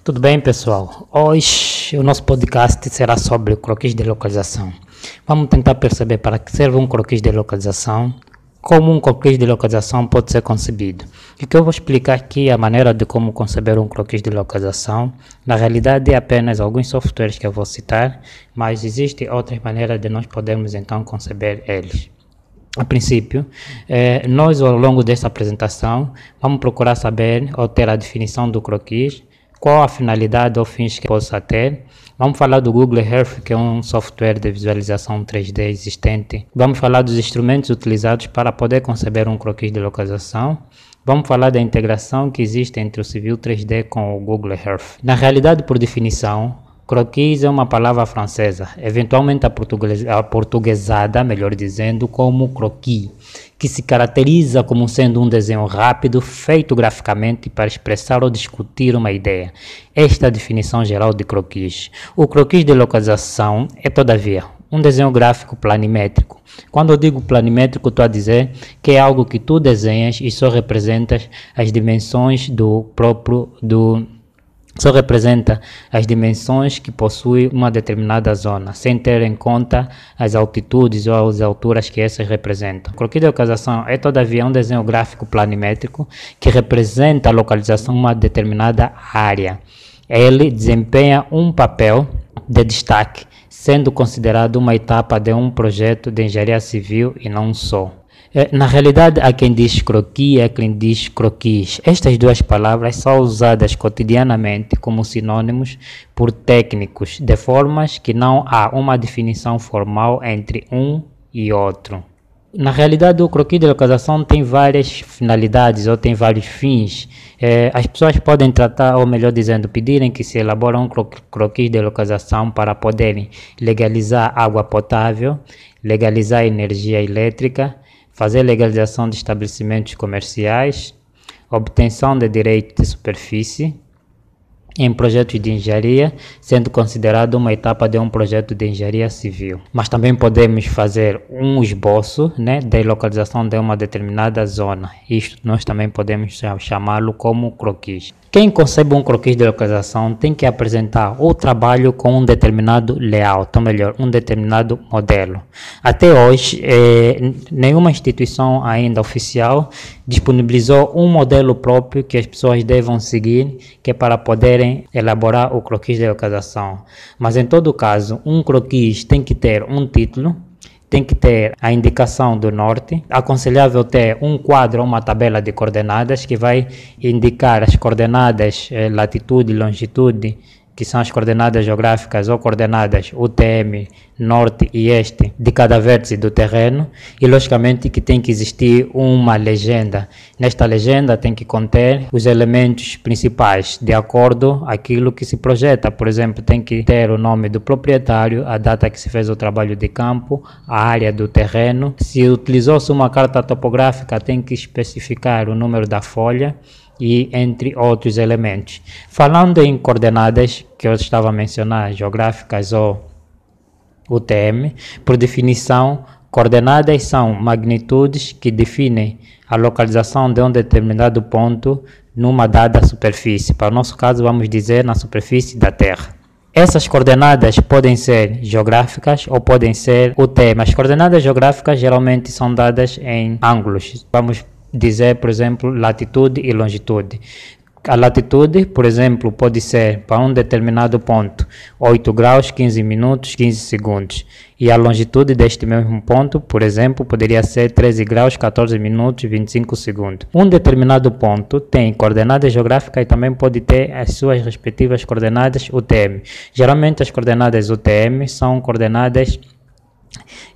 Tudo bem, pessoal? Hoje o nosso podcast será sobre o croquis de localização. Vamos tentar perceber para que serve um croquis de localização, como um croquis de localização pode ser concebido. E que eu vou explicar aqui a maneira de como conceber um croquis de localização. Na realidade é apenas alguns softwares que eu vou citar, mas existem outras maneiras de nós podermos então conceber eles. A princípio, nós ao longo dessa apresentação vamos procurar saber ou ter a definição do croquis, qual a finalidade ou fins que possa ter. Vamos falar do Google Earth, que é um software de visualização 3D existente. Vamos falar dos instrumentos utilizados para poder conceber um croquis de localização. Vamos falar da integração que existe entre o Civil 3D com o Google Earth. Na realidade, por definição, croquis é uma palavra francesa, eventualmente aportuguesada, melhor dizendo, como croquis, que se caracteriza como sendo um desenho rápido, feito graficamente para expressar ou discutir uma ideia. Esta é a definição geral de croquis. O croquis de localização é, todavia, um desenho gráfico planimétrico. Quando eu digo planimétrico, estou a dizer que é algo que tu desenhas e só representas as dimensões só representa as dimensões que possui uma determinada zona, sem ter em conta as altitudes ou as alturas que essas representam. O croquis de localização é, todavia, um desenho gráfico planimétrico que representa a localização de uma determinada área. Ele desempenha um papel de destaque, sendo considerado uma etapa de um projeto de engenharia civil e não só. Na realidade, há quem diz croquis e há quem diz croquis. Estas duas palavras são usadas cotidianamente como sinônimos por técnicos, de formas que não há uma definição formal entre um e outro. Na realidade, o croquis de localização tem várias finalidades ou tem vários fins. As pessoas podem tratar, ou melhor dizendo, pedirem que se elabore um croquis de localização para poderem legalizar água potável, legalizar energia elétrica, fazer legalização de estabelecimentos comerciais, obtenção de direito de superfície em projetos de engenharia, sendo considerado uma etapa de um projeto de engenharia civil. Mas também podemos fazer um esboço, da localização de uma determinada zona. Isto nós também podemos chamá-lo como croquis. Quem concebe um croquis de localização tem que apresentar o trabalho com um determinado layout, ou melhor, um determinado modelo. Até hoje, nenhuma instituição ainda oficial disponibilizou um modelo próprio que as pessoas devam seguir, que é para poderem elaborar o croquis de localização. Mas em todo caso, um croquis tem que ter um título, tem que ter a indicação do norte, aconselhável ter um quadro ou uma tabela de coordenadas que vai indicar as coordenadas latitude e longitude, que são as coordenadas geográficas ou coordenadas UTM, norte e este de cada vértice do terreno, e logicamente que tem que existir uma legenda. Nesta legenda tem que conter os elementos principais de acordo com aquilo que se projeta. Por exemplo, tem que ter o nome do proprietário, a data que se fez o trabalho de campo, a área do terreno. Se utilizou-se uma carta topográfica, tem que especificar o número da folha, e entre outros elementos. Falando em coordenadas, que eu estava a mencionar, geográficas ou UTM, por definição, coordenadas são magnitudes que definem a localização de um determinado ponto numa dada superfície. Para o nosso caso, vamos dizer na superfície da Terra. Essas coordenadas podem ser geográficas ou podem ser UTM. As coordenadas geográficas geralmente são dadas em ângulos. Vamos dizer, por exemplo, latitude e longitude. A latitude, por exemplo, pode ser para um determinado ponto 8 graus, 15 minutos, 15 segundos. E a longitude deste mesmo ponto, por exemplo, poderia ser 13 graus, 14 minutos, 25 segundos. Um determinado ponto tem coordenadas geográficas e também pode ter as suas respectivas coordenadas UTM. Geralmente as coordenadas UTM são coordenadas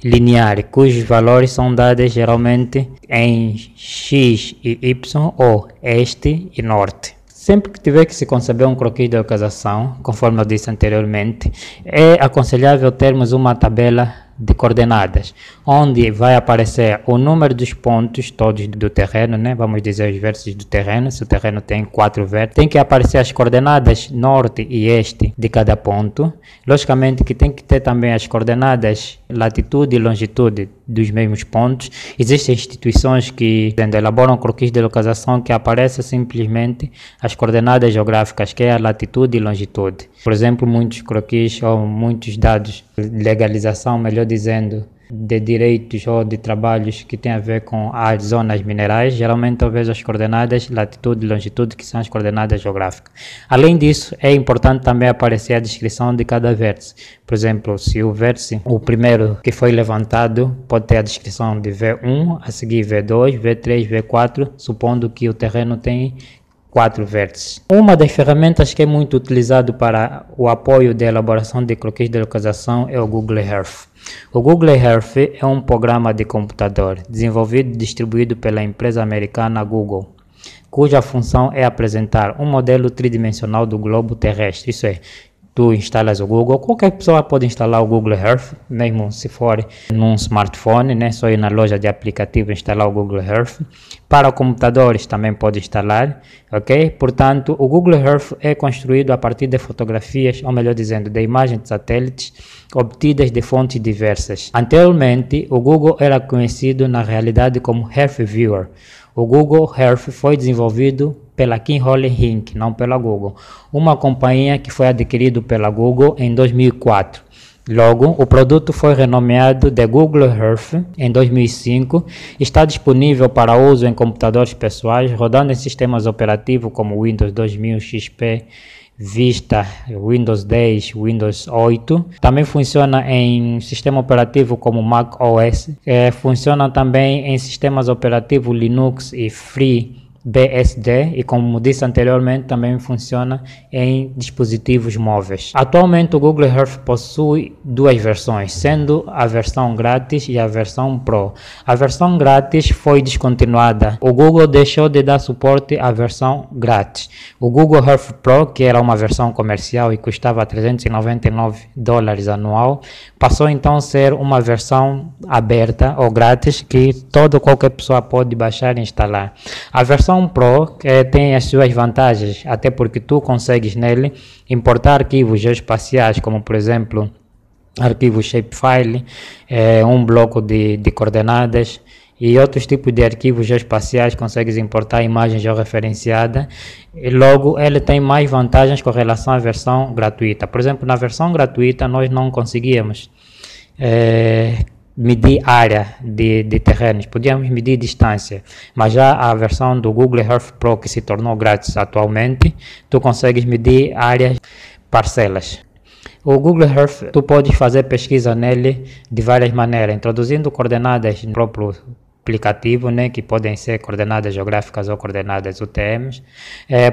lineares, cujos valores são dados geralmente em x e y ou este e norte. Sempre que tiver que se conceber um croquis de localização, conforme eu disse anteriormente, é aconselhável termos uma tabela de coordenadas, onde vai aparecer o número dos pontos todos do terreno, vamos dizer os vértices do terreno. Se o terreno tem 4 vértices, tem que aparecer as coordenadas norte e este de cada ponto. Logicamente que tem que ter também as coordenadas latitude e longitude dos mesmos pontos. Existem instituições que elaboram croquis de localização que aparecem simplesmente as coordenadas geográficas, que é a latitude e longitude. Por exemplo, muitos croquis ou muitos dados de legalização, melhor dizendo, de direitos ou de trabalhos que têm a ver com as zonas minerais, geralmente eu vejo as coordenadas latitude e longitude, que são as coordenadas geográficas. Além disso, é importante também aparecer a descrição de cada vértice. Por exemplo, se o vértice, o primeiro que foi levantado, pode ter a descrição de V1, a seguir V2, V3, V4, supondo que o terreno tem 4 vértices. Uma das ferramentas que é muito utilizado para o apoio da elaboração de croquis de localização é o Google Earth. O Google Earth é um programa de computador desenvolvido e distribuído pela empresa americana Google, cuja função é apresentar um modelo tridimensional do globo terrestre. Isso é, tu instalas o Google, qualquer pessoa pode instalar o Google Earth, mesmo se for num smartphone, né? Só ir na loja de aplicativo e instalar o Google Earth. Para computadores também pode instalar, ok? Portanto, o Google Earth é construído a partir de fotografias, ou melhor dizendo, de imagens de satélites obtidas de fontes diversas. Anteriormente, o Google era conhecido na realidade como Earth Viewer. O Google Earth foi desenvolvido pela Kinroll Inc., não pela Google, uma companhia que foi adquirida pela Google em 2004. Logo, o produto foi renomeado de Google Earth em 2005 e está disponível para uso em computadores pessoais, rodando em sistemas operativos como Windows 2000, XP, Vista, Windows 10, Windows 8. Também funciona em sistema operativo como Mac OS. Funciona também em sistemas operativos Linux e FreeBSD e, como disse anteriormente, também funciona em dispositivos móveis. Atualmente o Google Earth possui duas versões, sendo a versão grátis e a versão Pro. A versão grátis foi descontinuada. O Google deixou de dar suporte à versão grátis. O Google Earth Pro, que era uma versão comercial e custava $399 anual, passou então a ser uma versão aberta ou grátis que qualquer pessoa pode baixar e instalar. A versão Pro tem as suas vantagens, até porque tu consegues nele importar arquivos geoespaciais, como por exemplo arquivos shapefile, um bloco de coordenadas e outros tipos de arquivos geoespaciais. Consegues importar imagem georreferenciada e logo ele tem mais vantagens com relação à versão gratuita. Por exemplo, na versão gratuita nós não conseguíamos medir área de terrenos, podíamos medir distância, mas já a versão do Google Earth Pro, que se tornou grátis atualmente, tu consegues medir áreas, parcelas. O Google Earth, tu podes fazer pesquisa nele de várias maneiras, introduzindo coordenadas no próprio aplicativo, né, que podem ser coordenadas geográficas ou coordenadas UTMs.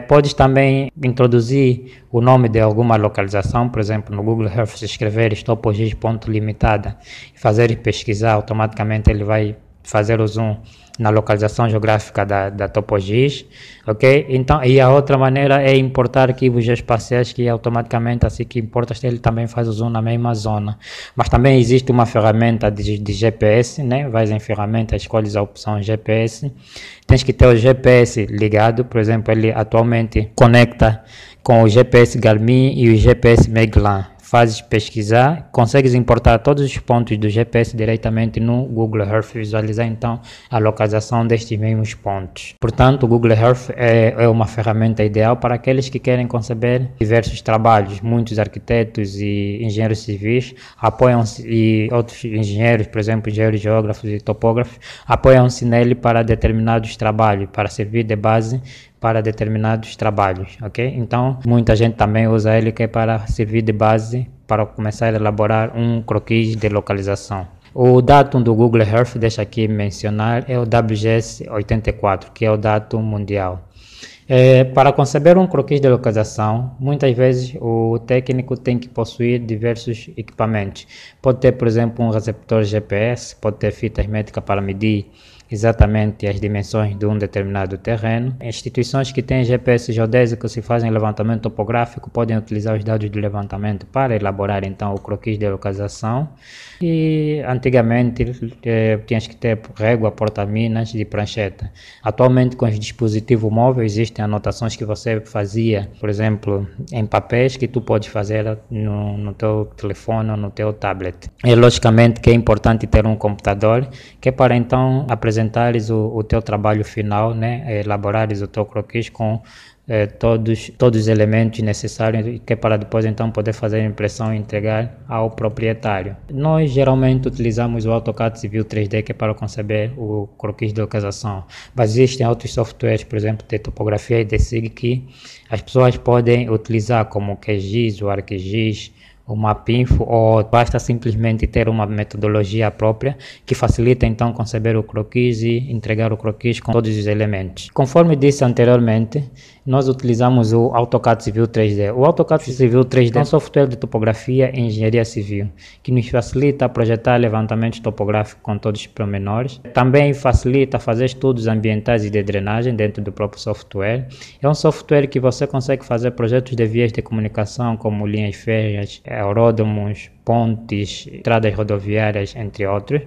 Podes também introduzir o nome de alguma localização, por exemplo, no Google Earth, se escreveres topogis ponto limitada e fazer pesquisar, automaticamente ele vai fazer o zoom na localização geográfica da topogis, ok? Então, e a outra maneira é importar arquivos geoespaciais, que automaticamente, assim que importas, ele também faz o zoom na mesma zona. Mas também existe uma ferramenta de GPS, né? Vais em ferramenta, escolhes a opção GPS, tens que ter o GPS ligado, por exemplo, ele atualmente conecta com o GPS Garmin e o GPS Magellan. Fazes pesquisar, consegues importar todos os pontos do GPS diretamente no Google Earth, visualizar então a localização destes mesmos pontos. Portanto, o Google Earth é uma ferramenta ideal para aqueles que querem conceber diversos trabalhos. Muitos arquitetos e engenheiros civis apoiam-se, e outros engenheiros, por exemplo, engenheiros geógrafos e topógrafos, apoiam-se nele para determinados trabalhos, para servir de base para determinados trabalhos, ok? Então, muita gente também usa ele que é para servir de base para começar a elaborar um croquis de localização. O datum do Google Earth, deixa aqui mencionar, é o WGS 84, que é o datum mundial. Para conceber um croquis de localização, muitas vezes o técnico tem que possuir diversos equipamentos. Pode ter, por exemplo, um receptor GPS, pode ter fitas métricas para medir exatamente as dimensões de um determinado terreno. Instituições que têm GPS geodésicos e fazem levantamento topográfico podem utilizar os dados de levantamento para elaborar então o croquis de localização. E antigamente tinhas que ter régua, porta-minas e prancheta. Atualmente com os dispositivos móveis existem anotações que você fazia, por exemplo, em papéis que tu podes fazer no teu telefone ou no teu tablet. E logicamente que é importante ter um computador que é para então apresentares o teu trabalho final, né? Elaborares o teu croquis com todos os elementos necessários que é para depois então poder fazer a impressão e entregar ao proprietário. Nós geralmente utilizamos o AutoCAD Civil 3D que é para conceber o croquis de localização, mas existem outros softwares, por exemplo, de topografia e de SIG que as pessoas podem utilizar como o QGIS, o ArcGIS, o Mapinfo, ou basta simplesmente ter uma metodologia própria que facilita então conceber o croquis e entregar o croquis com todos os elementos. Conforme disse anteriormente, nós utilizamos o AutoCAD Civil 3D. O AutoCAD Civil 3D é um software de topografia e engenharia civil que nos facilita projetar levantamentos topográficos com todos os pormenores. Também facilita fazer estudos ambientais e de drenagem dentro do próprio software. É um software que você consegue fazer projetos de vias de comunicação como linhas férreas, aeródromos, pontes, estradas rodoviárias, entre outros.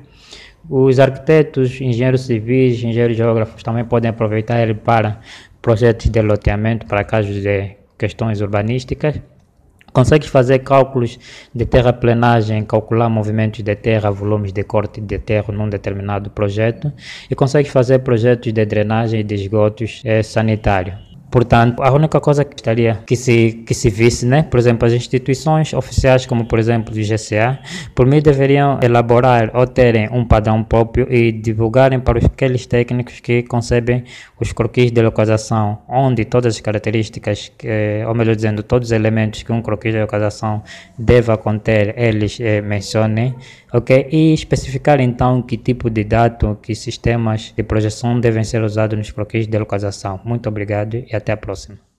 Os arquitetos, engenheiros civis, engenheiros geógrafos também podem aproveitar ele para projetos de loteamento, para casos de questões urbanísticas. Consegue fazer cálculos de terraplenagem, calcular movimentos de terra, volumes de corte de terra num determinado projeto, e consegue fazer projetos de drenagem e de esgotos sanitários. Portanto, a única coisa que gostaria que se visse, né? Por exemplo, as instituições oficiais, como por exemplo o GCA, por mim deveriam elaborar ou terem um padrão próprio e divulgarem para aqueles técnicos que concebem os croquis de localização, onde todas as características, ou melhor dizendo, todos os elementos que um croquis de localização deva conter, eles mencionem, ok? E especificar então que tipo de dado, que sistemas de projeção devem ser usados nos croquis de localização. Muito obrigado e até a próxima.